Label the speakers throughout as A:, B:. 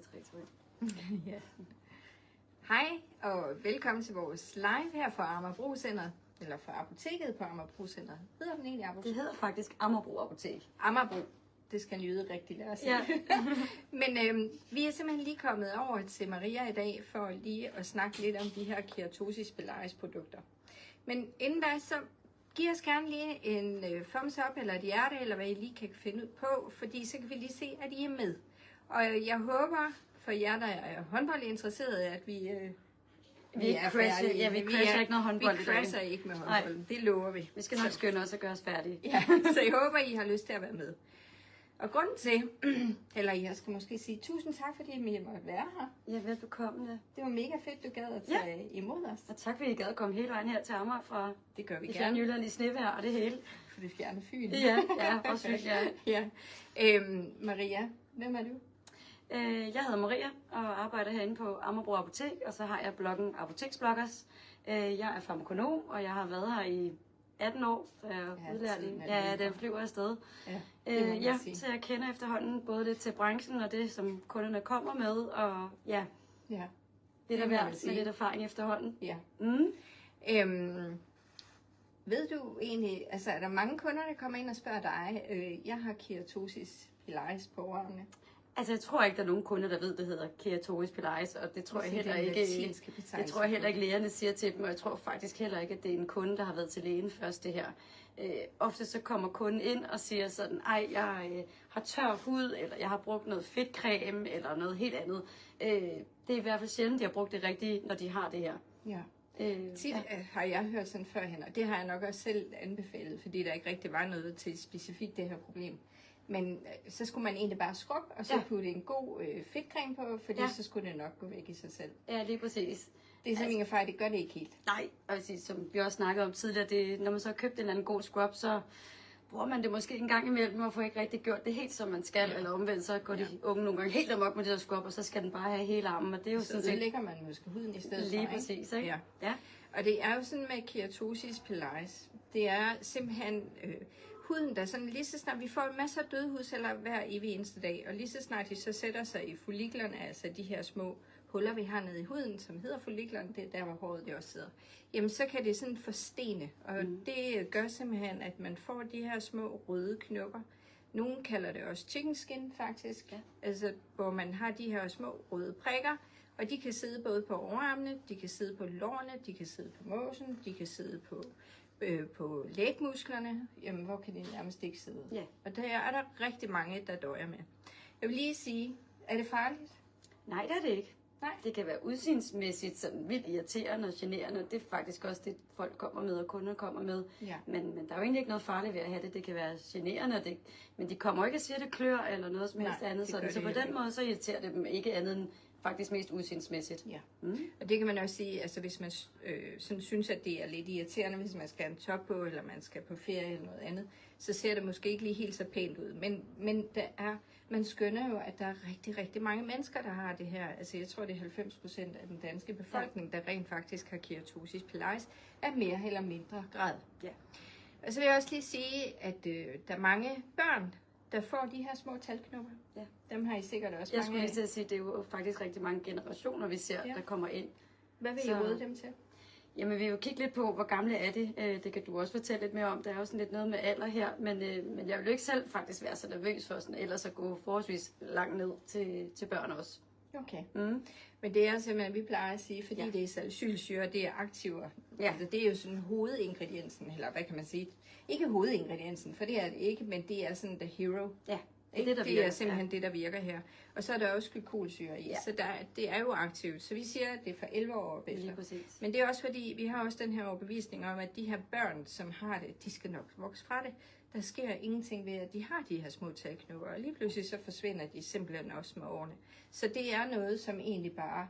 A: til 3, 2, 1.
B: Ja. Hej og velkommen til vores live her fra Amagerbro Center, eller fra apoteket på Amagerbro Center. Hedder den egentlig Amagerbro?
A: Det hedder faktisk Amagerbro Apotek.
B: Amagerbro. Det skal lyde rigtig lad os sige.
A: Ja.
B: Men vi er simpelthen lige kommet over til Maria i dag for lige at snakke lidt om de her keratosis pilaris produkter. Men inden da, så giv os gerne lige en thumbs up eller et hjerte, eller hvad I lige kan finde ud på, fordi så kan vi lige se, at I er med. Og jeg håber for jer, der er håndboldinteresserede, at vi er færdige.
A: Ja, vi crasher ikke noget håndbold
B: vi
A: i dag.
B: Vi crasher ikke med håndbolden, det lover vi.
A: Vi skal nok skynde os at gøre os færdige.
B: Ja, så jeg håber, I har lyst til at være med. Og grunden til, eller jeg skal måske sige tusind tak, fordi I måtte være her.
A: Ja, velbekomme.
B: Det var mega fedt, du gad at tage imod os.
A: Og tak fordi I gad at komme hele vejen her til Amager fra
B: Det gør vi
A: i
B: gerne.
A: Jylland i snevejr og det hele.
B: For det fjerne Fyn.
A: Ja, også fedt, ja.
B: Ja. Maria, hvem er du?
A: Jeg hedder Maria og arbejder herinde på Amagerbro Apotek, og så har jeg bloggen Apoteksbloggers. Jeg er farmakonom, og jeg har været her i 18 år, så jeg er udlært i. Ja, den flyver afsted.
B: Ja,
A: så jeg kender efterhånden både lidt til branchen og det, som kunderne kommer med, og ja, det er værd med lidt erfaring efterhånden.
B: Ja.
A: Mm.
B: Ved du egentlig, altså er der mange kunder, der kommer ind og spørger dig, jeg har keratosis pilaris på armene?
A: Altså, jeg tror ikke, der er nogen kunder, der ved, det hedder keratosis pilaris, og det tror jeg heller ikke, det tror jeg heller ikke lægerne siger til dem, og jeg tror faktisk heller ikke, at det er en kunde, der har været til lægen først det her. Ofte så kommer kunden ind og siger sådan, ej, jeg har tør hud, eller jeg har brugt noget fedtcreme, eller noget helt andet. Det er i hvert fald sjældent, de har brugt det rigtige, når de har det her.
B: Ja. Tit har jeg hørt sådan førhen, og det har jeg nok også selv anbefalet, fordi der ikke rigtig var noget til specifikt det her problem. Men så skulle man egentlig bare skrubbe, og så putte en god fedtcreme på, fordi så skulle det nok gå væk i sig selv.
A: Ja, lige præcis.
B: Det er sådan en fejl, det gør det ikke helt.
A: Nej, og som vi også snakkede om tidligere, det, når man så har købt en eller anden god scrub, så bruger man det måske en gang imellem, og får ikke rigtig gjort det helt, som man skal, eller omvendt, så går de unge nogle gange helt amok med det der scrub, og så skal den bare have hele armen, og det er jo sådan
B: så lægger man måske huden i stedet
A: lige
B: for,
A: præcis, ikke? Ja.
B: Og det er jo sådan med keratosis pilaris, det er simpelthen huden, der sådan lige så snart, vi får masser af døde hudceller hver evig eneste dag, og lige så snart de så sætter sig i folliklerne, altså de her små huller, vi har nede i huden, som hedder folliklerne, det er der, hvor håret det også sidder, jamen så kan det sådan forstene, og det gør simpelthen, at man får de her små røde knopper. Nogle kalder det også chicken skin faktisk, altså hvor man har de her små røde prikker, og de kan sidde både på overarmene, de kan sidde på lårene, de kan sidde på måsen, de kan sidde på lægmusklerne, jamen hvor kan de nærmest ikke sidde? Ja. Og der er der rigtig mange, der døjer med. Jeg vil lige sige, er det farligt?
A: Nej, det er det ikke.
B: Nej.
A: Det kan være udsynsmæssigt sådan vildt irriterende og generende. Det er faktisk også det, folk kommer med og kunder kommer med. Ja. Men der er jo egentlig ikke noget farligt ved at have det. Det kan være generende, men de kommer ikke at sige, at det klør eller noget som helst andet. Sådan. Så på den måde så irriterer det dem ikke andet end faktisk mest udsynsmæssigt.
B: Ja. Og det kan man også sige, altså hvis man sådan synes, at det er lidt irriterende, hvis man skal have en top på, eller man skal på ferie eller noget andet, så ser det måske ikke lige helt så pænt ud. Men man skønner jo, at der er rigtig, rigtig mange mennesker, der har det her. Altså jeg tror, det er 90% af den danske befolkning, der rent faktisk har keratosis pilaris, af mere eller mindre grad. Ja. Og så vil jeg også lige sige, at der er mange børn, der får de her små talknopper. Ja. Dem har I sikkert også mange af.
A: Jeg skulle lige til at sige, at det er jo faktisk rigtig mange generationer, vi ser, der kommer ind.
B: Hvad vil I råde dem til?
A: Jamen, vi vil jo kigge lidt på, hvor gamle er de. Det kan du også fortælle lidt mere om. Der er jo sådan lidt noget med alder her, men jeg vil jo ikke selv faktisk være så nervøs for sådan, ellers at gå forholdsvis langt ned til børn også.
B: Okay. Men det er simpelthen, vi plejer at sige, fordi det er salicylsyre, det er aktiver. Ja. Altså, det er jo sådan hovedingrediensen, eller hvad kan man sige? Ikke hovedingrediensen, for det er det ikke, men det er sådan the hero. Ja. Det er simpelthen det, der virker her. Og så er der også glykolsyre i, så det er jo aktivt. Så vi siger, at det er for 11 år og bedre. Men det er også fordi, vi har også den her overbevisning om, at de her børn, som har det, de skal nok vokse fra det. Der sker ingenting ved, at de har de her små talknopper, og lige pludselig så forsvinder de simpelthen også med årene. Så det er noget, som egentlig bare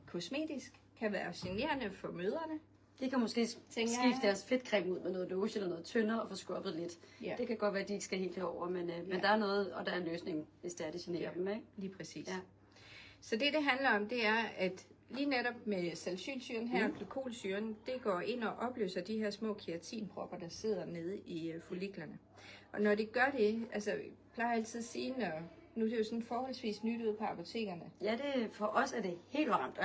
B: kosmetisk kan være generende for mødrene.
A: De kan måske skifte deres fedtcreme ud med noget lotion eller noget tyndere og få skrubbet lidt. Ja. Det kan godt være, at de ikke skal helt herover, men der er noget, og der er en løsning, hvis det er, det generer dem, ikke?
B: Lige præcis. Ja. Så det handler om, det er, at lige netop med salicylsyren her, glykolsyren, det går ind og opløser de her små keratinpropper, der sidder nede i folliklerne. Og når det gør det, altså jeg plejer altid at sige, Nu er det jo sådan forholdsvis nyt ude på apotekerne.
A: Ja, for os er det helt varmt.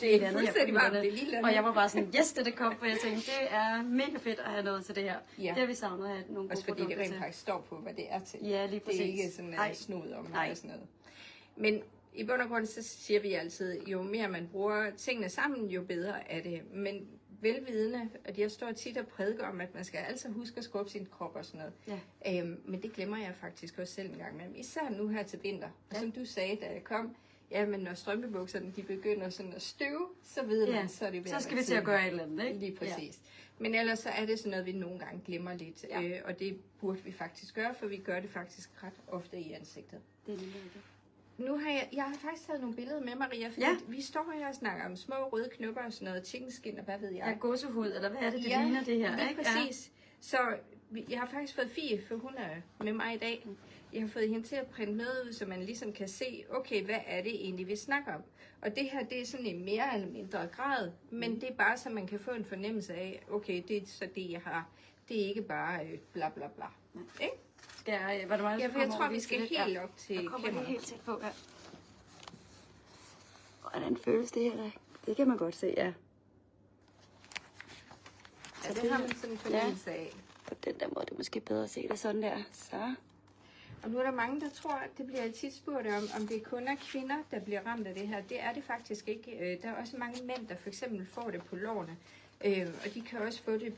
B: Det er fuldstændig varmt, det er lige
A: og jeg var bare sådan, yes, det kom, for jeg tænkte, det er mega fedt at have noget til det her. Ja. Det har vi savnet at have nogle
B: også
A: gode
B: fordi det rent
A: til.
B: faktisk står på, hvad det er til.
A: Ja, lige præcis.
B: Det er ikke sådan en snod om eller sådan noget. Men i bund og grund, så siger vi altid, jo mere man bruger tingene sammen, jo bedre er det. Men velvidende, at jeg står tit og prædiker om, at man skal altså huske at skrubbe sin krop og sådan noget. Ja. Men det glemmer jeg faktisk også selv en gang imellem. Især nu her til vinter. Og som du sagde, da jeg kom, men når strømpebukserne de begynder sådan at støve, så ved man, så er det ved
A: så skal vi til at gøre et eller andet, ikke?
B: Lige præcis. Ja. Men ellers så er det sådan noget, vi nogle gange glemmer lidt. Ja. Og det burde vi faktisk gøre, for vi gør det faktisk ret ofte i ansigtet.
A: Det er nemlig det.
B: Nu har jeg har faktisk taget nogle billeder med, Maria, fordi vi står her og snakker om små røde knopper og sådan noget, chicken skin og hvad ved jeg.
A: Ja, gåsehud, eller hvad er det, det ligner det her,
B: ikke? Præcis. Så jeg har faktisk fået Fie, for hun er med mig i dag. Jeg har fået hende til at printe noget ud, så man ligesom kan se, okay, hvad er det egentlig, vi snakker om. Og det her, det er sådan i mere eller mindre grad, men det er bare, så man kan få en fornemmelse af, okay, det er så det, jeg har. Det er ikke bare bla bla bla. Ikke? Jeg tror, vi skal helt op til
A: kameraet. Kommer helt tæt på, ja. Hvordan føles det her? Det kan man godt se, ja.
B: Så det har man sådan en fornemmelse af.
A: På den der måde, det er måske bedre at se det sådan der. Så.
B: Og nu er der mange, der tror, at det bliver tit spurgt om det kun er kvinder, der bliver ramt af det her. Det er det faktisk ikke. Der er også mange mænd, der for eksempel får det på lårene. Og de kan også få det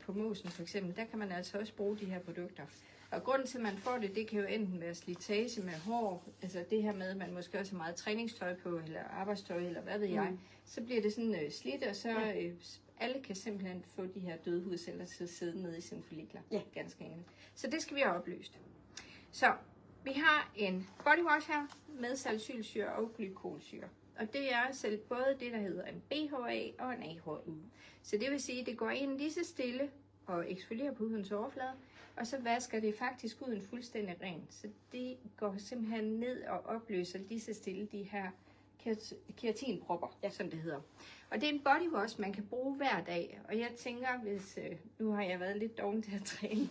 B: på måsen for eksempel. Der kan man altså også bruge de her produkter. Og grunden til, at man får det, det kan jo enten være slitage med hår, altså det her med, at man måske også har meget træningstøj på, eller arbejdstøj, eller hvad ved jeg. Så bliver det sådan slidt, og så alle kan simpelthen få de her døde hudceller til at sidde nede i sine follikler. Ja. Ganske enkelt. Så det skal vi have oplyst. Så vi har en bodywash her med salicylsyre og glykolsyre. Og det er selv både det, der hedder en BHA og en AHA. Så det vil sige, at det går ind lige så stille og eksfolierer på hudens overflade, og så vasker det faktisk huden fuldstændig rent. Så det går simpelthen ned og opløser lige så stille de her keratinpropper, som det hedder. Og det er en bodywash, man kan bruge hver dag. Og jeg tænker, hvis nu har jeg været lidt doven til at træne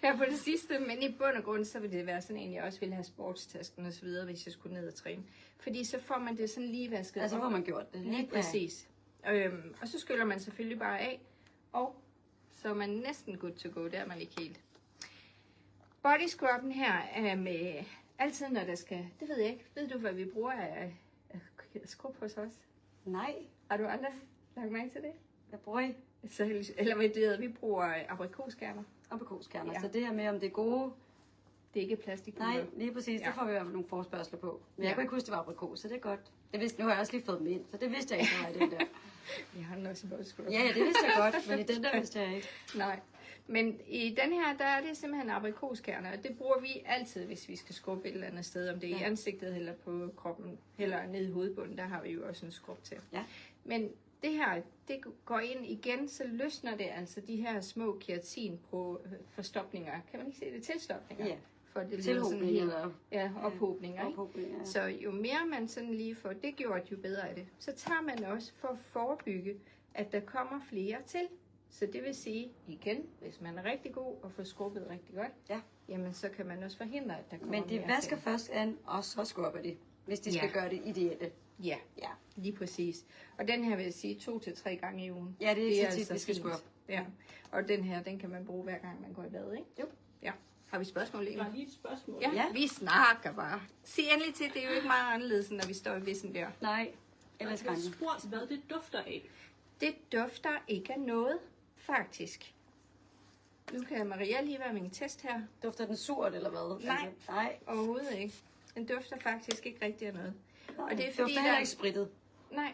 B: her på det sidste, men i bund og grund, så vil det være sådan en, jeg også ville have sportstasken og så videre, hvis jeg skulle ned og træne. Fordi så får man det sådan lige vasket
A: op. Så får man gjort det.
B: Lige præcis. Og så skyller man selvfølgelig bare af, og så er man næsten good to go, det er man ikke helt. Body scrubben her er med altid, når der skal, det ved jeg ikke, ved du, hvad vi bruger af skrub hos os?
A: Nej.
B: Har du aldrig lagt mærke til det?
A: Hvad bruger I?
B: Eller hvad det er, vi bruger aprikoskerner.
A: Aprikoskerner, så det her med, om det er gode...
B: Det er ikke plastik.
A: Nej, lige præcis, det får vi i hvert fald nogle forespørgsler på. Men jeg kunne ikke huske, det var aprikos, så det er godt. Det vidste, nu har jeg også lige fået dem ind, så det vidste jeg ikke, der var i den der.
B: Jeg har den også i bodyskruppen.
A: Ja, det vidste jeg godt, men i den der vidste jeg ikke.
B: Nej, men i den her, der er det simpelthen aprikoskerner, og det bruger vi altid, hvis vi skal skrubbe et eller andet sted, om det er i ansigtet eller på kroppen, eller nede i hovedbunden, der har vi jo også en skrub til. Ja. Men det her, det går ind igen, så løsner det altså de her små keratinforstopninger. Kan man ikke se det? Tilstopninger? Ja. For det
A: tilhobning eller
B: ophobninger. Ja. Så jo mere man sådan lige får det gjort, jo bedre er det. Så tager man også for at forebygge, at der kommer flere til. Så det vil sige, igen, hvis man er rigtig god og får skrubbet rigtig godt, jamen så kan man også forhindre, at der kommer
A: mere til. Men de vasker først an, og så skrubber de, hvis de skal gøre det ideelle.
B: Ja, lige præcis. Og den her vil jeg sige 2 til 3 gange i ugen.
A: Ja, det er så tit, vi skal skrubbe.
B: Ja, og den her, den kan man bruge hver gang, man går i bad, ikke?
A: Jo.
B: Ja. Har vi spørgsmål, Lena?
C: Jeg har lige et spørgsmål.
B: Ja, vi snakker bare. Sig endelig til, det er jo ikke meget anderledes, når vi står i vissen der.
A: Nej, ellers
C: jeg har spurgt, hvad det dufter af.
B: Det dufter ikke af noget, faktisk. Nu kan Maria lige være min test her.
A: Dufter den surt, eller hvad?
B: Nej,
A: altså, nej,
B: overhovedet ikke. Den dufter faktisk ikke rigtig af noget.
A: Nej, og det er fordi, dufter heller ikke sprittet.
B: Nej,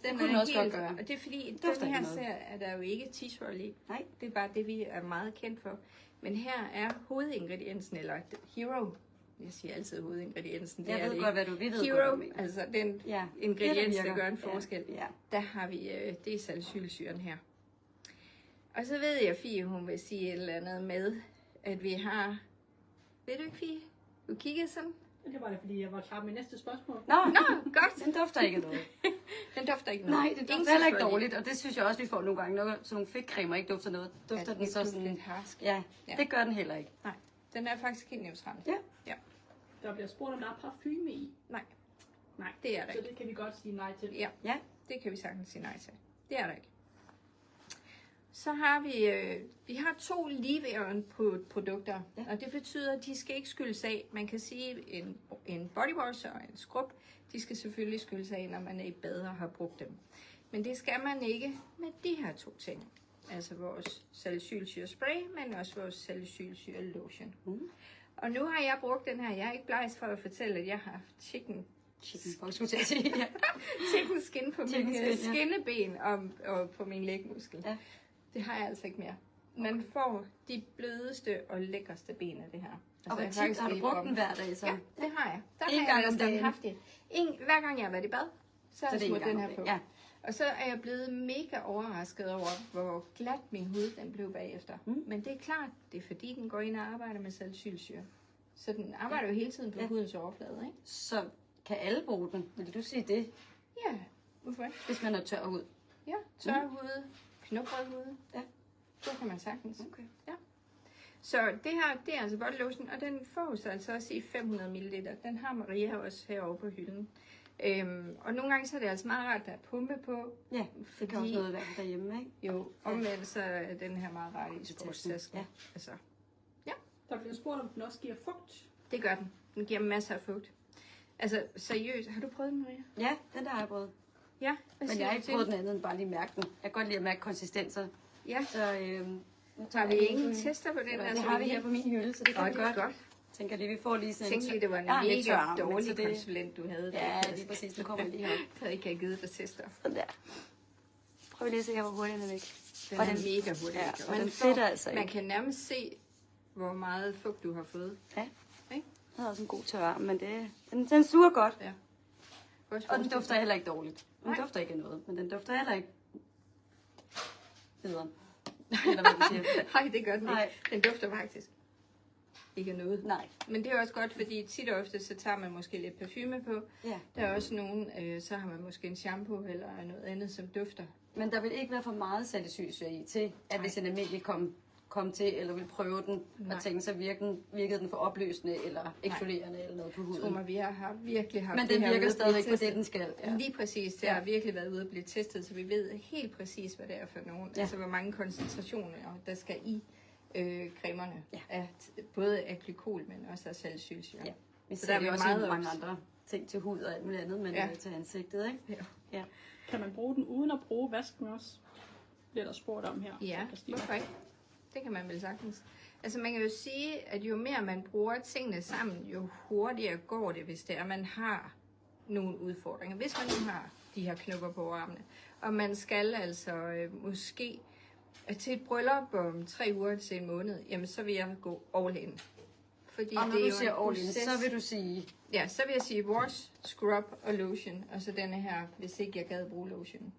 A: den kunne den også godt gøre.
B: Og det er fordi, den her ser, er der jo ikke tisrol i.
A: Nej.
B: Det er bare det, vi er meget kendt for. Men her er hovedingrediensen, eller hero. Jeg siger altid hovedingrediensen. Det
A: jeg ved godt, hvad du ved.
B: Hero, altså den ingrediens, der gør en forskel.
A: Ja.
B: Der har vi, det er salicylsyren her. Og så ved jeg, Fie, hun vil sige et eller andet med, at vi har... Ved du ikke, Fie? Du kiggede sådan?
C: Det var det, fordi jeg var klar med næste spørgsmål.
B: Nå, godt.
A: Den dufter ikke noget.
B: Den dufter ikke noget.
A: Nej, det dufter heller ikke dårligt, og det synes jeg også, vi får nogle gange. Når sådan nogle fedtcremer ikke dufter noget, dufter den så sådan...
B: Harsk.
A: Ja, det gør den heller ikke.
B: Nej, den er faktisk helt neutral.
A: Ja.
C: Der bliver spurgt, om der er parfume i.
B: Nej.
C: Nej,
B: det er der
C: så
B: ikke.
C: det kan vi godt sige nej til.
B: Ja, det kan vi sagtens sige nej til. Det er der ikke. Så har vi har 2 leave-on produkter, og det betyder, at de skal ikke skylles af. Man kan sige, en body wash og en scrub, de skal selvfølgelig skylles af, når man er i bad og har brugt dem. Men det skal man ikke med de her 2 ting. Altså vores salicylsyre spray, men også vores salicylsyre lotion. Og nu har jeg brugt den her. Jeg er ikke bleg for at fortælle, at jeg har haft chicken skin på mine skinneben og på min lægmuskel. Ja. Det har jeg altså ikke mere. Man får de blødeste og lækreste ben af det her.
A: Altså, og har du brugt den hver dag så?
B: Ja, det har jeg. Der
A: en
B: har
A: gang om dagen?
B: Haft det. Hver gang jeg har været i bad, så har jeg smurt den her på.
A: Ja.
B: Og så er jeg blevet mega overrasket over, hvor glat min hud den blev bagefter. Men det er klart, det er fordi den går ind og arbejder med salicylsyre. Så den arbejder jo hele tiden på hudens overflade, ikke?
A: Så kan alle bruge den? Vil du sige det?
B: Ja, hvorfor ikke?
A: Hvis man har tør hud?
B: Ja, tør hud, knopret hud. Ja, så kan man sagtens.
A: Okay.
B: Ja. Så det her, det er altså body lotion, og den får så altså også i 500 ml. Den har Maria også herovre på hylden. Og nogle gange så er det altså meget rart, at der er pumpe på.
A: Ja, det kan også noget være derhjemme, ikke?
B: Jo, omvendt så er den her meget rart i sportstasken. Ja. Altså, ja.
C: Der bliver spurgt, om den også giver fugt.
B: Det gør den. Den giver masser af fugt. Altså, seriøst. Har du prøvet den, Maria?
A: Ja, den der har jeg prøvet.
B: Ja,
A: men jeg har ikke prøvet den anden end bare lige mærke den. Jeg kan godt lide at mærke konsistenser.
B: Ja.
A: Så
B: nu tager vi ingen tester på den her.
A: Det har vi her på min hylde, så det kan vi godt. Tænker lige, vi får lige sådan en...
B: Tænkte det var en mega dårlig konsulent, du havde.
A: Ja, lige præcis. Nu kommer jeg lige her.
B: Jeg havde ikke givet dig tester.
A: Sådan der. Prøv lige at se her, hvor hurtigt den er væk.
B: Den er mega hurtig.
A: Ja, og den fedter altså ikke.
B: Man kan nærmest se, hvor meget fugt du har fået.
A: Ja. Den har også en god tør arm, men den suger godt.
B: Ja.
A: Og den dufter heller ikke dårligt. Den dufter ikke af noget, men den dufter heller ikke videre. Eller hvad du siger.
B: Nej, det gør den ikke. Den dufter faktisk ikke af noget.
A: Nej.
B: Men det er også godt, fordi tit og ofte, så tager man måske lidt parfume på.
A: Ja.
B: Der er også nogen, så har man måske en shampoo eller noget andet, som dufter.
A: Men der vil ikke være for meget salicylsyre i til, at hvis en almindelig kom til, eller vil prøve den, og tænke sig, virkede den for opløsende, eller eksfolierende, eller noget på huden.
B: Tror mig, vi har virkelig haft
A: men den virker stadigvæk på det, den skal.
B: Ja. Lige præcis. Det har virkelig været ude at blive testet, så vi ved helt præcis, hvad det er for nogen. Ja. Altså, hvor mange koncentrationer, der skal i cremerne. Ja. Både af glykol, men også af salicylsyre. Ja.
A: Så der er jo også mange andre ting til hud og alt muligt andet, men til ansigtet, ikke?
C: Ja. Kan man bruge den uden at bruge vasken også? Det er der spurgt om her.
B: Ja, hvorfor ikke? Det kan man vel sagtens. Altså man kan jo sige, at jo mere man bruger tingene sammen, jo hurtigere går det, hvis det er, at man har nogle udfordringer. Hvis man nu har de her knopper på armene, og man skal altså måske til et bryllup om 3 uger til en måned, jamen så vil jeg gå all in. Fordi
A: og når det du siger all in, så vil du sige...
B: Ja, så vil jeg sige wash, scrub og lotion, og så denne her, hvis ikke jeg gad bruge lotion.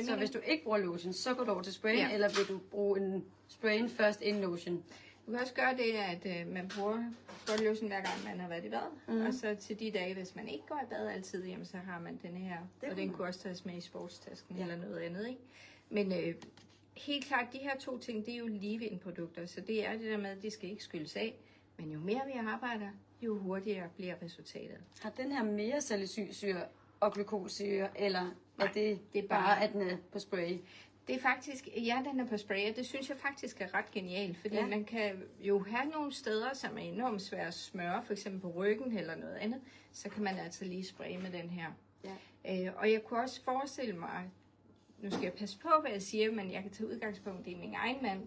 A: Så hvis du ikke bruger lotion, så går du over til sprayen, eller vil du bruge en sprayen først inden lotion?
B: Du kan også gøre det, at man bruger body lotion hver gang man har været i bad. Og så til de dage, hvis man ikke går i bad altid, jamen, så har man denne her. Og den kunne også tages med i sportstasken eller noget andet. Ikke? Men helt klart, de her 2 ting, det er jo leave-in produkter. Så det er det der med, at de skal ikke skylles af. Men jo mere vi arbejder, jo hurtigere bliver resultatet.
A: Har den her mere salicylsyre og glykolsyre, eller er det bare, at den er på spray?
B: Det er faktisk, den er på spray, og det synes jeg faktisk er ret genialt, fordi man kan jo have nogle steder, som er enormt svære at smøre, for eksempel på ryggen eller noget andet, så kan man altså lige spraye med den her. Ja. Og jeg kunne også forestille mig, nu skal jeg passe på, hvad jeg siger, men jeg kan tage udgangspunkt i min egen mand.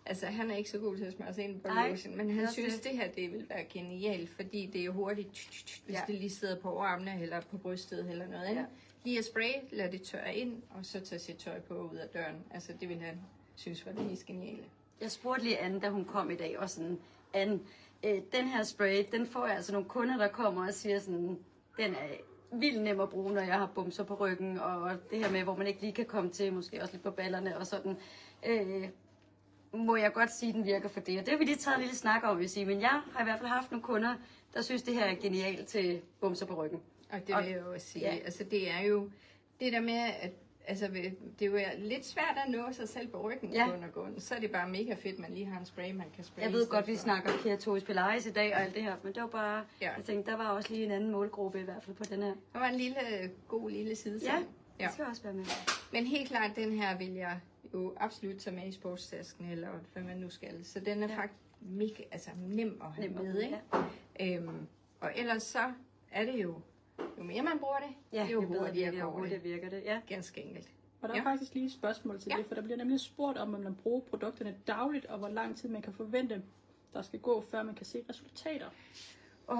B: Altså, han er ikke så god til at smøre sig ind på lotion, men han synes, det her det vil være genialt, fordi det er jo hurtigt, hvis det lige sidder på armene eller på brystet eller noget andet. Lige at spraye, lad det tørre ind, og så tage sit tøj på ud af døren. Altså, det vil han synes var det mest geniale.
A: Jeg spurgte lige Anne, da hun kom i dag, og sådan, Anne, den her spray, den får jeg altså nogle kunder, der kommer og siger sådan, den er vildt nem at bruge, når jeg har bumser på ryggen, og det her med, hvor man ikke lige kan komme til, måske også lidt på ballerne og sådan. Må jeg godt sige, at den virker for det. Og det har vi lige taget en lille snak om, vil jeg sige. Men jeg har i hvert fald haft nogle kunder, der synes, det her er genialt til bumser på ryggen.
B: Og det vil jeg jo også sige. Ja. Altså det er jo det der med, altså, det er jo lidt svært at nå sig selv på ryggen på grund af grunden. Så er det bare mega fedt, man lige har en spray, man kan spraye.
A: Jeg ved godt, vi snakker Keratosis pilaris i dag og alt det her, men det var bare, jeg tænkte, der var også lige en anden målgruppe i hvert fald på den her.
B: Der var en god lille side.
A: Ja, det skal også være med.
B: Men helt klart, den her vil jeg jo absolut tage med i sportstasken, eller hvad man nu skal. Så den er faktisk mega, nem at have med, ikke? Og ellers så er det jo mere man bruger det, jo hurtigere
A: virker det. Ja.
B: Ganske enkelt.
C: Og der er faktisk lige et spørgsmål til det, for der bliver nemlig spurgt om man bruger produkterne dagligt, og hvor lang tid man kan forvente, der skal gå, før man kan se resultater.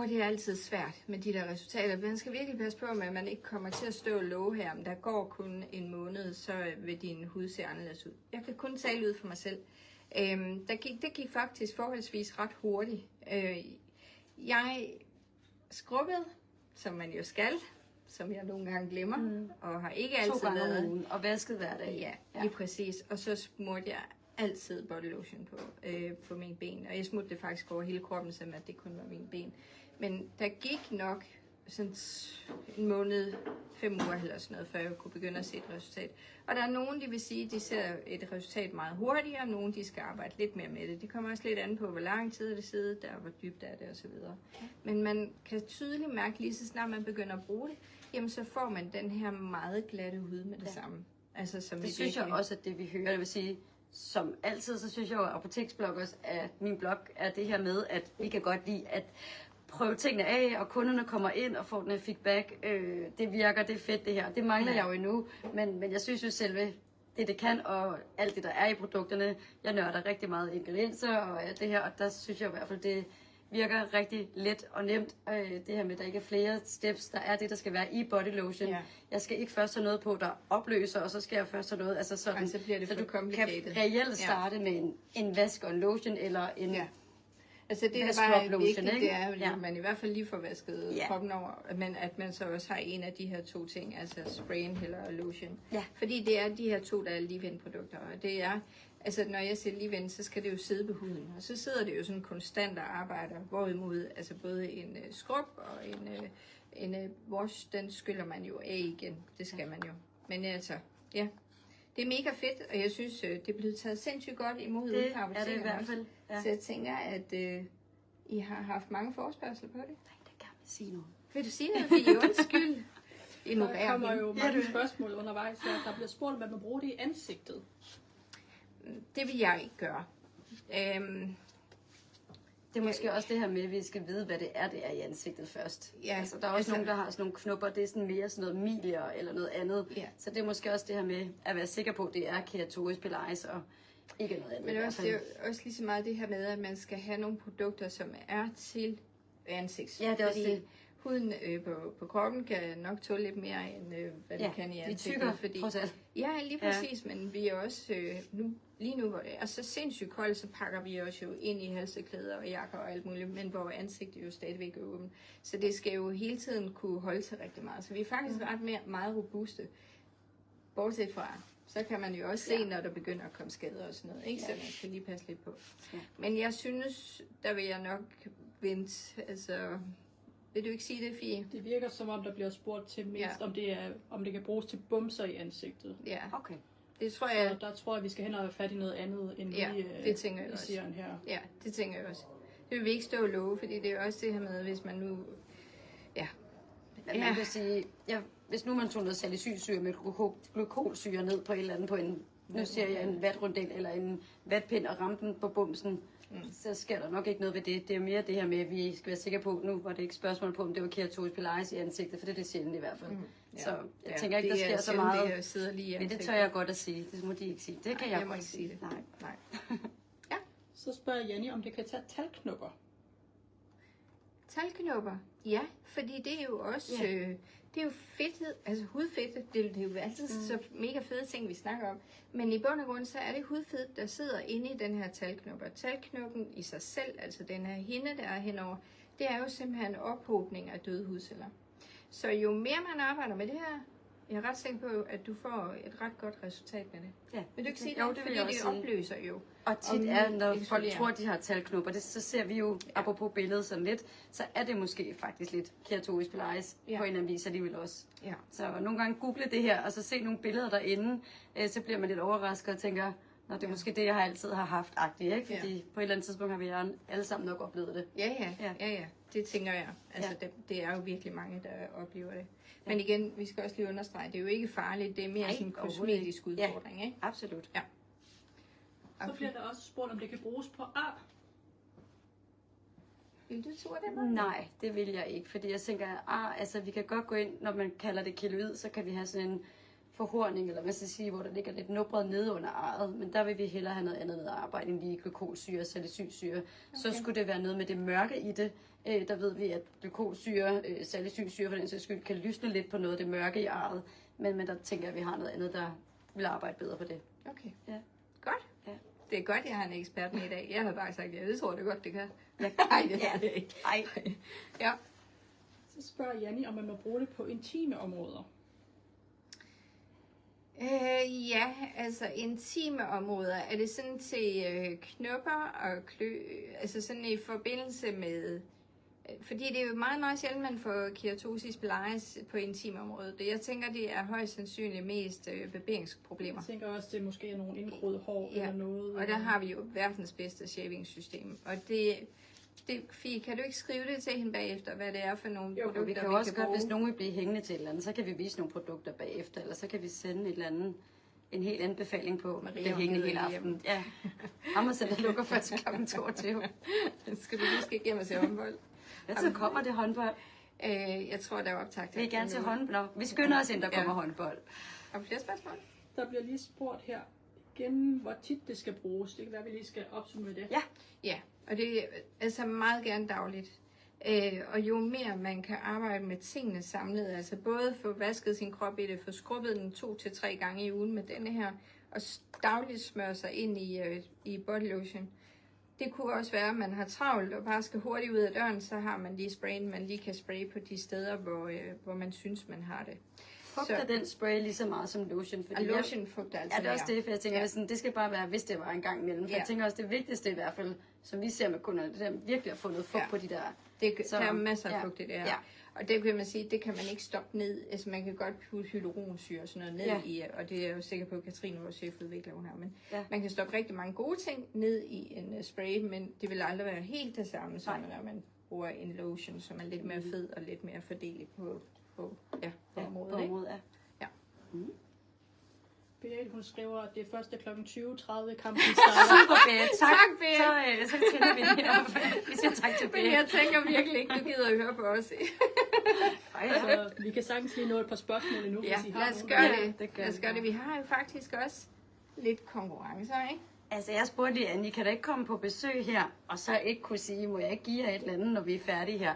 B: Det er altid svært med de der resultater. Man skal virkelig passe på, at man ikke kommer til at stå og love her, men der går kun en måned, så vil din hud se anderledes ud. Jeg kan kun tale ud for mig selv. Det gik faktisk forholdsvis ret hurtigt. Jeg skrubbede, som man jo skal, som jeg nogle gange glemmer, og har ikke altid
A: 2 gange om ugen, og vasket hver dag.
B: Ja, lige præcis. Og så smurte jeg altid body lotion på mine ben, og jeg smurte det faktisk over hele kroppen, som at det kun var mine ben. Men der gik nok sådan en måned, 5 uger eller sådan noget, før jeg kunne begynde at se et resultat. Og der er nogen, de vil sige, de ser et resultat meget hurtigere, og nogen, de skal arbejde lidt mere med det. Det kommer også lidt an på, hvor lang tid det sidder der, hvor dybt er det osv. Men man kan tydeligt mærke, lige så snart man begynder at bruge det, jamen så får man den her meget glatte hud med det samme. Altså, som
A: det synes jeg også, at det vi hører, det vil sige, som altid, så synes jeg jo, at Apoteksbloggers, at min blog er det her med, at vi kan godt lide at prøve tingene af, og kunderne kommer ind og får den feedback. Det virker, det er fedt det her. Det mangler jeg jo endnu, men jeg synes jo selve det kan, og alt det, der er i produkterne. Jeg nørder rigtig meget ingredienser og alt det her, og der synes jeg i hvert fald, det virker rigtig let og nemt. Det her med, at der ikke er flere steps, der er det, der skal være i body lotion. Ja. Jeg skal ikke først have noget på, der opløser, og så skal jeg først have noget, altså sådan,
B: så bliver det for complicated.
A: Kan reelt starte med en vask og en lotion, eller en
B: altså det, der bare er vigtigt, det er, at man i hvert fald lige får vasket kroppen over, men at man så også har en af de her 2 ting, altså sprayen eller lotion. Ja. Fordi det er de her 2, der er leave-in produkter, og det er, altså når jeg siger leave-in, så skal det jo sidde på huden, og så sidder det jo sådan konstant og arbejder, hvorimod altså både en skrub og en wash, den skyller man jo af igen, det skal man jo. Men altså, det er mega fedt, og jeg synes, det er blevet taget sindssygt godt imod ude på apotekerne.
A: Det er det i hvert fald. Ja.
B: Så jeg tænker, at I har haft mange forespørgsler på det.
A: Nej, det kan man sige noget.
B: Vil du sige noget, Fie? Undskyld.
C: Der kommer jo mange spørgsmål undervejs, der bliver spurgt, hvad man bruger det i ansigtet.
B: Det vil jeg ikke gøre.
A: Det er måske også det her med, at vi skal vide, hvad det er i ansigtet først. Ja, altså, der er også nogen, der har sådan nogle knopper, det er sådan mere sådan noget milier eller noget andet. Ja. Så det er måske også det her med at være sikker på, at det er keratosis pilaris og ikke noget andet.
B: Men også, det er også lige så meget det her med, at man skal have nogle produkter, som er til ansigts.
A: Ja, det er også det.
B: Huden på kroppen kan nok tåle lidt mere, end hvad det kan i ansigtet.
A: Tykker, fordi
B: ja, lige præcis, men vi er også lige nu, hvor det er så sindssygt koldt, så pakker vi os jo ind i halseklæder og jakker og alt muligt, men hvor ansigtet jo stadigvæk er åbent. Så det skal jo hele tiden kunne holde sig rigtig meget. Så vi er faktisk ret meget robuste. Bortset fra, så kan man jo også se, når der begynder at komme skader og sådan noget, ikke? Så man skal lige passe lidt på. Ja. Men jeg synes, der vil jeg nok vente, altså... Vil du ikke sige det, Fie?
C: Det virker som om, der bliver spurgt til mest, om det kan bruges til bumser i ansigtet.
B: Ja,
A: okay.
B: Det tror jeg...
C: Så der tror jeg, vi skal hen og have fat i noget andet, end
B: det tænker jeg også.
C: Her.
B: Ja, det tænker jeg også. Det vil vi ikke stå og love, fordi det er jo også det her med, hvis man nu... Ja.
A: Man kan sige, hvis nu man tog noget salicylsyre med glykolsyre ned på et eller andet, på en, nu siger jeg en vatrundel eller en vatpind og ramte den på bumsen, så sker der nok ikke noget ved det. Det er mere det her med, at vi skal være sikre på, nu var det ikke spørgsmål på, om det var keratosis pilaris i ansigtet, for det er det sjældent i hvert fald. Så jeg tænker ikke, der sker så meget. Men det tør jeg godt at sige. Det må de ikke sige. Det kan jeg godt sige. Det.
B: Nej.
C: Ja. Så spørger Jenny, om det kan tage talknopper.
B: Talknopper? Ja, fordi det er jo også... det er jo fedthed, altså hudfedt, det er jo altid så mega fede ting, vi snakker om. Men i bund og grund, så er det hudfedt, der sidder inde i den her talknoppe. Talknoppen i sig selv, altså den her hinde, der er henover, det er jo simpelthen en ophobning af døde hudceller. Så jo mere man arbejder med det her, Jeg er ret sikker på, at du får et ret godt resultat med det.
A: Ja.
B: Vil du ikke sige
A: Jo,
B: det?
A: det vil jeg også
B: det
A: sige.
B: opløser jo.
A: Og tit er, når folk
B: insulierer.
A: tror, de har talknopper, så ser vi jo, apropos billedet sådan lidt, så er det måske faktisk lidt keratosis pilaris på en eller anden vis alligevel også.
B: Ja.
A: Så nogle gange google det her, og så se nogle billeder derinde, så bliver man lidt overrasket og tænker, nå, det er måske det, jeg altid har haft-agtigt, ikke? Fordi på et eller andet tidspunkt har vi alle sammen nok oplevet det.
B: Ja. Det tænker jeg. Altså, det er jo virkelig mange, der oplever det. Men igen, vi skal også lige understrege, det er jo ikke farligt, det er mere sådan en kosmetisk udfordring, ikke?
A: Absolut.
B: Ja.
C: Så bliver der også spurgt, om det kan bruges på ar.
B: Vil du tro det?
A: Nej, det vil jeg ikke, fordi jeg tænker, altså vi kan godt gå ind, når man kalder det keloid, så kan vi have sådan en forhorning, eller hvad skal jeg sige, hvor der ligger lidt nubret nede under arret, men der vil vi hellere have noget andet at arbejde end lige glykolsyre og salicylsyre. Okay. Så skulle det være noget med det mørke i det. Der ved vi, at glykolsyre, salicylsyre for den sags skyld, kan lysne lidt på noget af det mørke i arret, men der tænker jeg, at vi har noget andet, der vil arbejde bedre på det.
B: Okay.
A: Ja.
B: Godt.
A: Ja.
B: Det er godt, jeg har en ekspert med i dag. Jeg havde bare sagt, jeg tror det godt, det kan.
A: Nej, det er det ikke. Ej.
B: Ja.
C: Så spørger Janni, om man må bruge det på intime områder.
B: Ja, altså intime områder. Er det sådan til knopper og altså sådan i forbindelse med... Fordi det er jo meget, meget sjældent, man får keratosis pilaris på intime området. Jeg tænker, det er højst sandsynligt mest barberingsproblemer.
C: Jeg tænker også, det måske er nogle indgroede hår eller noget.
B: Og der har vi jo verdens bedste shaving-system. Og det Fie, kan du ikke skrive det til hende bagefter, hvad det er for nogle produkter,
A: vi kan også godt, hvis nogen vil blive hængende til et eller andet, så kan vi vise nogle produkter bagefter, eller så kan vi sende et eller andet, en helt anbefaling på, Maria, det hængende hele aften. Ja, Amager lukker først kl. 22.
B: Skal du lige skal hjem og se håndbold?
A: Hvad tid kommer det håndbold?
B: Jeg tror, der er optagt.
A: Vi vil gerne til håndbold. Vi skynder os ind, der kommer håndbold.
B: Har du flere spørgsmål?
C: Der bliver lige spurgt her igen, hvor tit det skal bruges. Det kan være, at vi lige skal opsummere det.
B: Ja, og det er altså meget gerne dagligt. Og jo mere man kan arbejde med tingene samlet, altså både få vasket sin krop i det, få skrubbet den 2 til 3 gange i ugen med denne her, og dagligt smøre sig ind i body lotion. Det kunne også være, at man har travlt og bare skal hurtigt ud af døren, så har man lige sprayen, man lige kan spraye på de steder, hvor man synes, man har det.
A: Fugter den spray lige så meget som lotion?
B: Fordi og lotion fugter altså.
A: Ja, det er også det, for jeg tænker, sådan, det skal bare være, hvis det var en gang imellem. For jeg tænker også, det vigtigste i hvert fald, som vi ser med kunderne, det er virkelig at få noget fugt på de der.
B: Der er masser af fugt i det her. Ja. Og det kan man sige, det kan man ikke stoppe ned. Altså man kan godt putte hyaluronsyre og sådan noget ned i, og det er jeg jo sikker på, at Katrine, vores chefudvikler, hun har. Men man kan stoppe rigtig mange gode ting ned i en spray, men det vil aldrig være helt det samme, som når man bruger en lotion, som er lidt mere fed og lidt mere fordelig på området. Ja.
C: Beate, hun skriver, at det er først kl. 20:30 kampen starter.
A: Super, Beate.
B: Tak, Beate.
A: Så tænder vi det her. Vi siger tak til Beate.
B: Men jeg tænker virkelig ikke, du gider at høre på os.
C: Så vi kan sagtens lige nå et par spørgsmål endnu,
B: ja,
C: hvis I har
B: lad os gøre det.
A: Lad os gøre det.
B: Vi har jo faktisk også lidt konkurrencer, ikke?
A: Altså, jeg spurgte lige, Annie, kan da ikke komme på besøg her, og så ikke kunne sige, må jeg ikke give jer et eller andet, når vi er færdige her?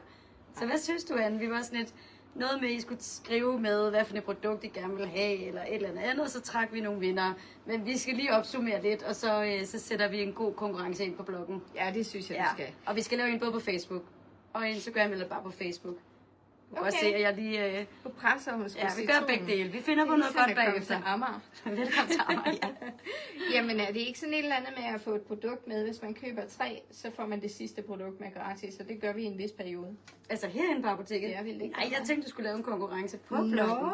A: Så hvad synes du, Annie? Vi var sådan lidt... Noget med, at I skulle skrive med, hvad for et produkt I gerne vil have, eller et eller andet, og så trækker vi nogle vinder. Men vi skal lige opsummere lidt, og så sætter vi en god konkurrence ind på bloggen.
B: Ja, det synes jeg, vi skal.
A: Og vi skal lave en både på Facebook, og Instagram, eller bare på Facebook. Du kan også se, at jeg lige...
B: På presser hun skal
A: vi gør begge dele. Vi finder på noget godt bagefter.
B: Velkommen til Amager, ja. Jamen, er det ikke sådan et eller andet med at få et produkt med? Hvis man køber 3, så får man det sidste produkt med gratis, og det gør vi i en vis periode.
A: Altså herinde på apoteket?
B: Ja,
A: Nej, jeg tænkte, du skulle lave en konkurrence på bloggen.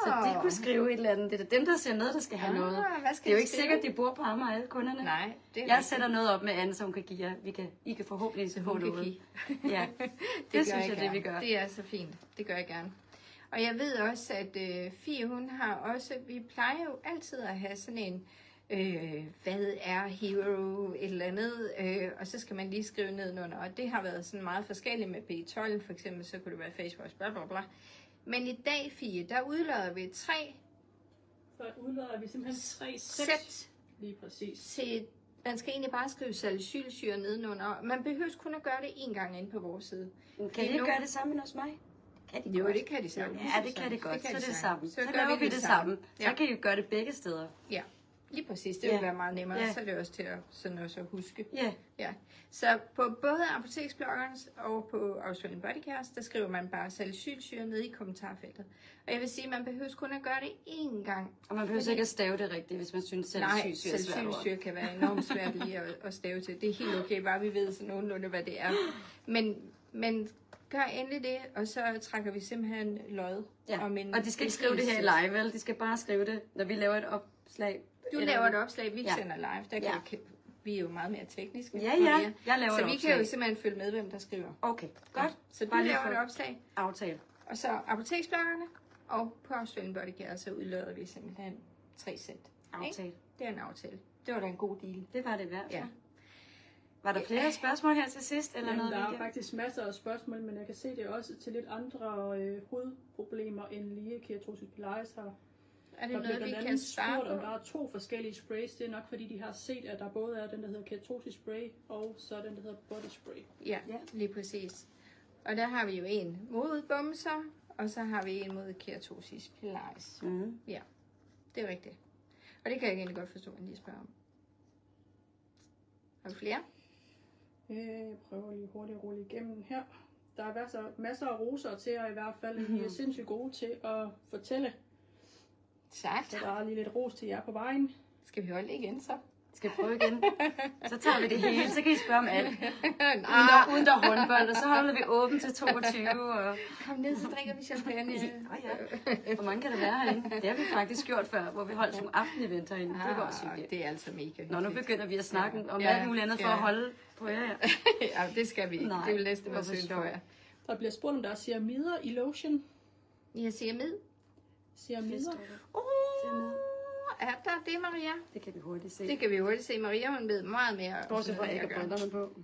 A: Så de kunne skrive et eller andet. Det er dem, der ser noget, der skal have noget. Det er jo ikke sikkert, at de bor på Amager, alle kunderne.
B: Nej, det er
A: jeg sætter noget op med Anne, som kan give jer. I kan forhåbentlig få noget. Ja, det synes jeg, det vi gør.
B: Det er så fint. Det gør jeg gerne. Og jeg ved også, at Fie, hun har også... Vi plejer jo altid at have sådan en... hvad er hero, et eller andet, og så skal man lige skrive nedenunder. Og det har været sådan meget forskelligt med B12, for eksempel, så kunne det være face wash, bla bla bla. Men i dag, Fie, der udlader vi 3.
C: Så udlader vi simpelthen 3
B: sæt.
C: Lige præcis.
B: Til, man skal egentlig bare skrive salicylsyre nedenunder. Man behøver kun at gøre det 1 gang inde på vores side.
A: Kan I ikke gøre det sammen hos mig?
B: Kan de jo, det kan de sammen.
A: Ja, det kan de godt. Så er det sammen.
B: Så
A: laver vi det sammen.
B: Ja.
A: Så kan I gøre det begge steder.
B: Ja. Lige præcis, det vil være meget nemmere, så er det også til at, sådan også at huske.
A: Ja.
B: Ja. Så på både Apoteksbloggerens og på Australian Body Cares, der skriver man bare salicylsyre nede i kommentarfeltet. Og jeg vil sige, at man behøver kun at gøre det én gang.
A: Og man behøver ikke at stave det rigtigt, hvis man synes, salicylsyre er svært.
B: Nej, salicylsyre kan være enormt svært lige at stave til. Det er helt okay, bare vi ved sådan nogenlunde, hvad det er. Men gør endelig det, og så trækker vi simpelthen lod.
A: Ja. Og de skal ikke skrive det her live, vel? De skal bare skrive det, når vi laver et opslag.
B: Du laver et opslag, vi sender live. Der kan vi er jo meget mere tekniske.
A: Ja, jeg laver
B: så vi kan jo simpelthen følge med, hvem der skriver.
A: Okay, godt.
B: Ja. Så du laver et opslag.
A: Aftale.
B: Og så Apoteksbloggerne, og på Australian Body Care, så udlader vi simpelthen 3 sæt.
A: Aftale.
B: Det er en aftale. Det var da en god deal.
A: Det var det i hvert fald. Ja. Var der flere spørgsmål her til sidst? Eller noget,
C: der er faktisk masser af spørgsmål, men jeg kan se det også til lidt andre hudproblemer end lige keratosis pilaris har.
B: Er det noget, vi kan svare på?
C: Om der er 2 forskellige sprays. Det er nok fordi, de har set, at der både er den, der hedder keratosis spray, og så den, der hedder body spray.
B: Ja, lige præcis. Og der har vi jo en mod bumser, og så har vi en mod keratosis pilaris. Ja, det er rigtigt. Og det kan jeg egentlig godt forstå, at jeg lige spørger om. Har du flere?
C: Jeg prøver lige hurtigt at rulle igennem her. Der er masser af roser til jer i hvert fald. I er sindssygt gode til at fortælle.
B: Tak.
C: Så der er lige lidt ros til jer på vejen.
B: Skal vi holde igen så?
A: Skal prøve igen. Så tager vi det hele, så kan I spørge om alt. Uden der håndbold, og så holder vi åbent til 22. Og...
B: Kom ned, så drikker vi champagne.
A: Hvor mange kan der være herinde? Det har vi faktisk gjort før, hvor vi holdt nogle aftenevent herinde. Det var også hyggeligt.
B: Det er altså mega.
A: Nå, nu begynder vi at snakke om alt muligt andet for at holde på jer.
B: Ja, det skal vi ikke. Det vil næsten være synd for jer.
C: Der bliver spurgt, om der er ceramider i lotion.
B: Jeg siger med.
C: Ceramider.
B: Er der det, Maria?
A: Det kan vi hurtigt se.
B: Det kan vi hurtigt se. Maria, hun ved meget mere.
A: Bortset fra, at jeg ikke har brillerne på.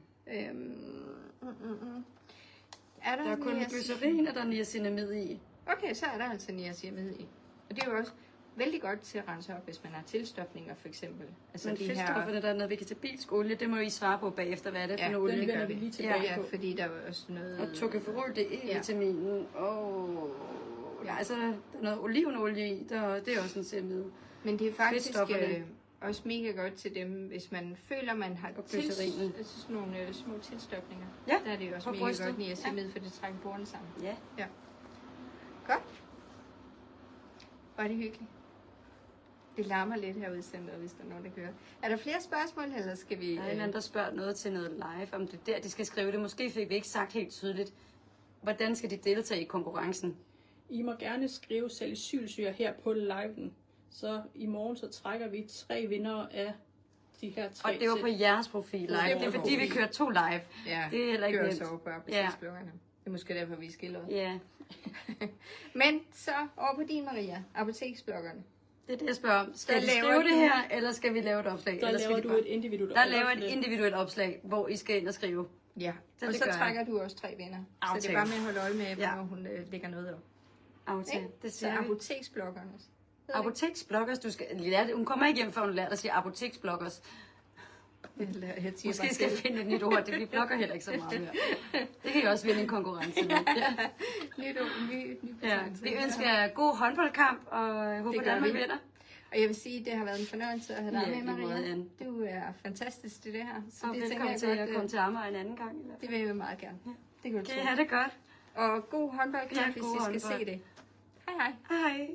B: Er
A: der er kun glycerin, og der er niacinamid i.
B: Okay, så er der altså niacinamid i. Og det er jo også vældig godt til at rense op, hvis man har tilstopninger for eksempel. Altså
A: men fedtstofferne, der er noget vegetabilsk olie, det må I svare på bagefter, hvad er det for noget olie?
C: Det vender vi lige tilbage på.
B: Fordi der er også noget...
A: Og tocopherol, det er E-vitaminen, altså der er noget olivenolie i, det er også en ceramider.
B: Men det er faktisk også mega godt til dem, hvis man føler, man har sådan nogle små tilstopninger.
A: Ja,
B: der er det jo også mega godt niacinamid, for det trækker porerne sammen.
A: Ja.
B: Godt. Var det hyggeligt? Det larmer lidt herude i centret, hvis der er nogen, der kører. Er der flere spørgsmål, eller skal vi...
A: Der er en anden, der spørger noget til noget live, om det der, de skal skrive det. Måske fik vi ikke sagt helt tydeligt. Hvordan skal de deltage i konkurrencen?
C: I må gerne skrive salicylsyre her på liven. Så i morgen så trækker vi 3 vindere af de her 3
A: Og det var på jeres profil live. Det er fordi, vi kører 2 live.
B: Ja,
A: det er heller ikke nemt.
B: Så på Apoteksbloggerne. Det er måske derfor, vi skiller.
A: Ja.
B: Men så over på din, Maria. Apoteksbloggerne.
A: Det er det, jeg spørger om. Skal vi skrive det her, eller skal vi lave et opslag?
C: Der laver du et individuelt
A: opslag. Der laver et individuelt opslag, hvor I skal ind og skrive.
B: Ja, og så trækker du også 3 vinder. Så det er bare med at holde øje med, når hun lægger noget op.
A: Aftale. Det siger
B: så Apoteksbloggerne.
A: Apoteksbloggers, du skal lære det. Hun kommer ikke hjem, før hun lærer at sige apoteksbloggers. Måske skal jeg finde et nyt ord. Vi blogger heller ikke så meget mere. Det kan I også vinde en konkurrence med. Vi ønsker jer god håndboldkamp, og jeg håber, Danmark vinder.
B: Og jeg vil sige, at det har været en fornøjelse at have dig med, Maria. Du er fantastisk til det her.
A: Så det velkommen til at komme til Amager en anden gang.
B: Det vil jeg meget gerne.
A: Det kan du have det godt.
B: Og god håndboldkamp, hvis I skal se det. Hej hej.
A: Hej.